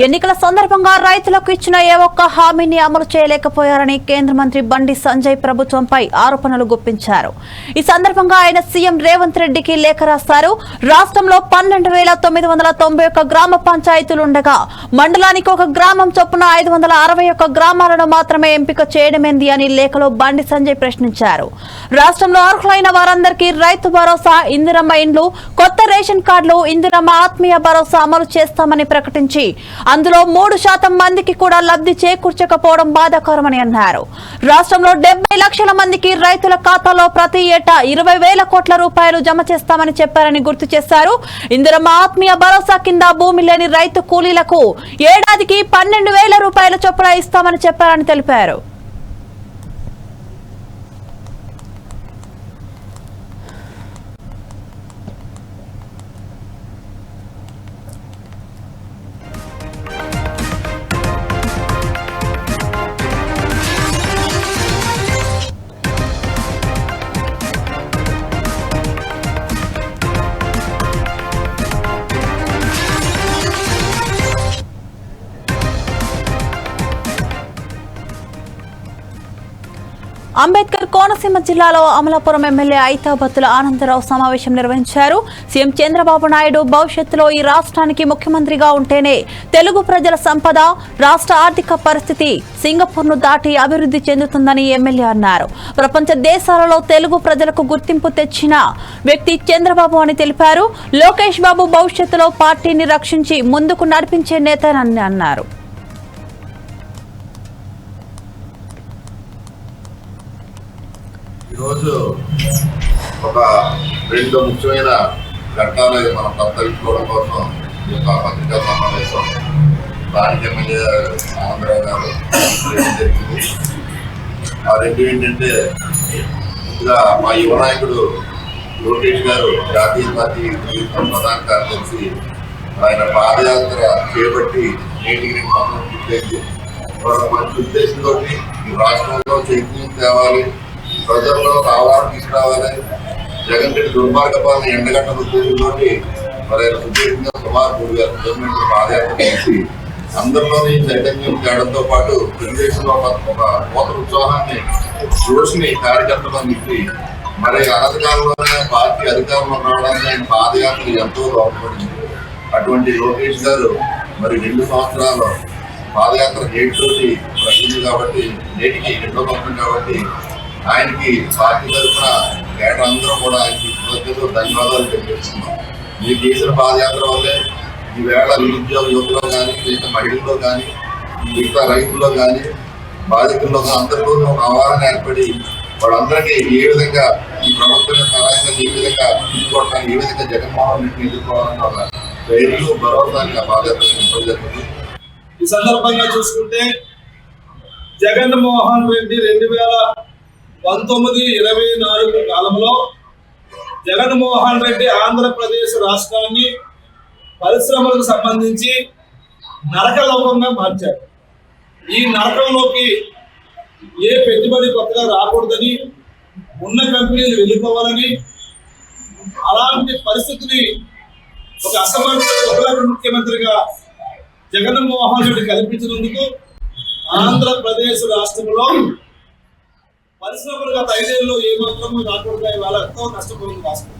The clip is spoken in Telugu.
ఎన్నికల సందర్భంగా రైతులకు ఇచ్చిన ఏ ఒక్క హామీని అమలు చేయలేకపోయారని కేంద్ర మంత్రి బండి సంజయ్ ప్రభుత్వంపై ఆరోపణలు గుప్పించారు. ఈ సందర్భంగా ఆయన సీఎం రేవంత్ రెడ్డికి లేఖ రాశారు. రాష్ట్రంలో 12,991 గ్రామ పంచాయతీలుండగా మండలానికి ఒక గ్రామం చొప్పున 561 గ్రామాలను మాత్రమే ఎంపిక చేయడమేంది అని లేఖలో బండి సంజయ్ ప్రశ్నించారు. రాష్ట్రంలో అర్హులైన వారందరికీ రైతు భరోసా, ఇందిరమ్మ ఇండ్లు, కొత్త రేషన్ కార్డులు, ఇందిరమ్మ ఆత్మీయ భరోసా అమలు చేస్తామని ప్రకటించి అందులో 3% మందికి కూడా లబ్ధి చేకూర్చకపోవడం బాధాకరమని అన్నారు. రాష్ట్రంలో 70 లక్షల మందికి రైతుల ఖాతాలో ప్రతి ఏటా 20,000 కోట్ల రూపాయలు జమ చేస్తామని చెప్పారని గుర్తు చేశారు. ఇందిరమ్మ ఆత్మీయ భరోసా కింద భూమి లేని రైతు కూలీలకు ఏడాదికి 12,000 రూపాయల చొప్పున ఇస్తామని చెప్పారని తెలిపారు. అంబేద్కర్ కోనసీమ జిల్లాలో అమలాపురం ఎమ్మెల్యే ఐతాబత్తుల ఆనందరావు సమావేశం నిర్వహించారు. సీఎం చంద్రబాబు నాయుడు భవిష్యత్తులో ఈ రాష్ట్రానికి ముఖ్యమంత్రిగా ఉంటేనే తెలుగు ప్రజల సంపద, రాష్ట్ర ఆర్థిక పరిస్థితి సింగపూర్ను దాటి అభివృద్ధి చెందుతుందని ఎమ్మెల్యే అన్నారు. ప్రపంచ దేశాలలో తెలుగు ప్రజలకు గుర్తింపు తెచ్చిన వ్యక్తి చంద్రబాబు అని తెలిపారు. లోకేష్ బాబు భవిష్యత్తులో పార్టీని రక్షించి ముందుకు నడిపించే నేతనని అన్నారు. ఈరోజు ఒక 2 ముఖ్యమైన ఘట్టాలు మనం పరితరించుకోవడం కోసం ఈ యొక్క పత్రికా సమావేశం స్థానిక ఎమ్మెల్యే ఆనందరావు గారు జరిగింది. ఆ 2 ఏంటంటే, ముందుగా మా యువ నాయకుడు లోకేష్ గారు జాతీయ పార్టీ ప్రధాన కార్యదర్శి ఆయన పాదయాత్ర చేపట్టి నేటికి 2 సంవత్సరాలు పూర్తయింది. మంచి ఉద్దేశంతో ఈ రాష్ట్రంలో చైతన్యం తేవాలి, ప్రజల్లో అవగాహన తీసుకురావాలి, జగన్ రెడ్డి దుర్మార్గ పాలన ఎండగట్ట ఉద్దేశంతో మరి సుదీర్ఘంగా సుమారు 3,000 కిలోమీటర్ల పాదయాత్ర చేసి అందరిలోని చైతన్యం తేడంతో పాటు తెలుగుదేశంలో ఒక నూతన ఉత్సాహాన్ని జోషిని కార్యకర్తలు ఇచ్చి మరి అనధికారంలోనే పార్టీ అధికారంలో రావడానికి ఆయన పాదయాత్ర ఎంతో దోహదపడింది. అటువంటి లోకేష్ గారు మరి 2 సంవత్సరాలు పాదయాత్ర నేటితోటి ప్రసిద్ధి కాబట్టి, నేటికి 2వ సంవత్సరం కాబట్టి ఆయనకి పార్టీ తరఫున కేటర్లందరూ కూడా ఆయనకి కృతజ్ఞతలు, ధన్యవాదాలు తెలియజేస్తున్నాం. మీరు చేసిన పాదయాత్ర వల్లే ఈవేళ నిరుద్యోగ యువతలో కానీ, మిగతా మహిళల్లో కానీ, మిగతా రైతుల్లో కానీ, బాధితుల్లో కానీ అందరిలోనూ ఒక అవగాహన ఏర్పడి వాళ్ళందరికీ ఏ విధంగా ఈ ప్రభుత్వ సహాయంగా ఏ విధంగా తీసుకోవడానికి, ఏ విధంగా జగన్మోహన్ రెడ్డిని ఎదుర్కోవాలని ఒక ధైర్యం, భరోసాన్ని ఆ పాదయాత్ర ఇంపడం జరిగింది. ఈ సందర్భంగా చూసుకుంటే జగన్మోహన్ రెడ్డి 2019-24 కాలంలో జగన్మోహన్ రెడ్డి ఆంధ్రప్రదేశ్ రాష్ట్రాన్ని పరిశ్రమలకు సంబంధించి నరకలోకంగా మార్చారు. ఈ నరకంలోకి ఏ పెట్టుబడి కొత్తగా రాకూడదని, ఉన్న కంపెనీలు వెళ్ళిపోవాలని, అలాంటి పరిస్థితిని ఒక అసమర్థ ముఖ్యమంత్రిగా జగన్మోహన్ రెడ్డి కల్పించినందుకు ఆంధ్రప్రదేశ్ రాష్ట్రంలో పరిశ్రమలు గత 5 ఏళ్ళలో ఏమాత్రం రాకూడదు, వాళ్ళ ఎంతో నష్టపోయింది రాష్ట్రం.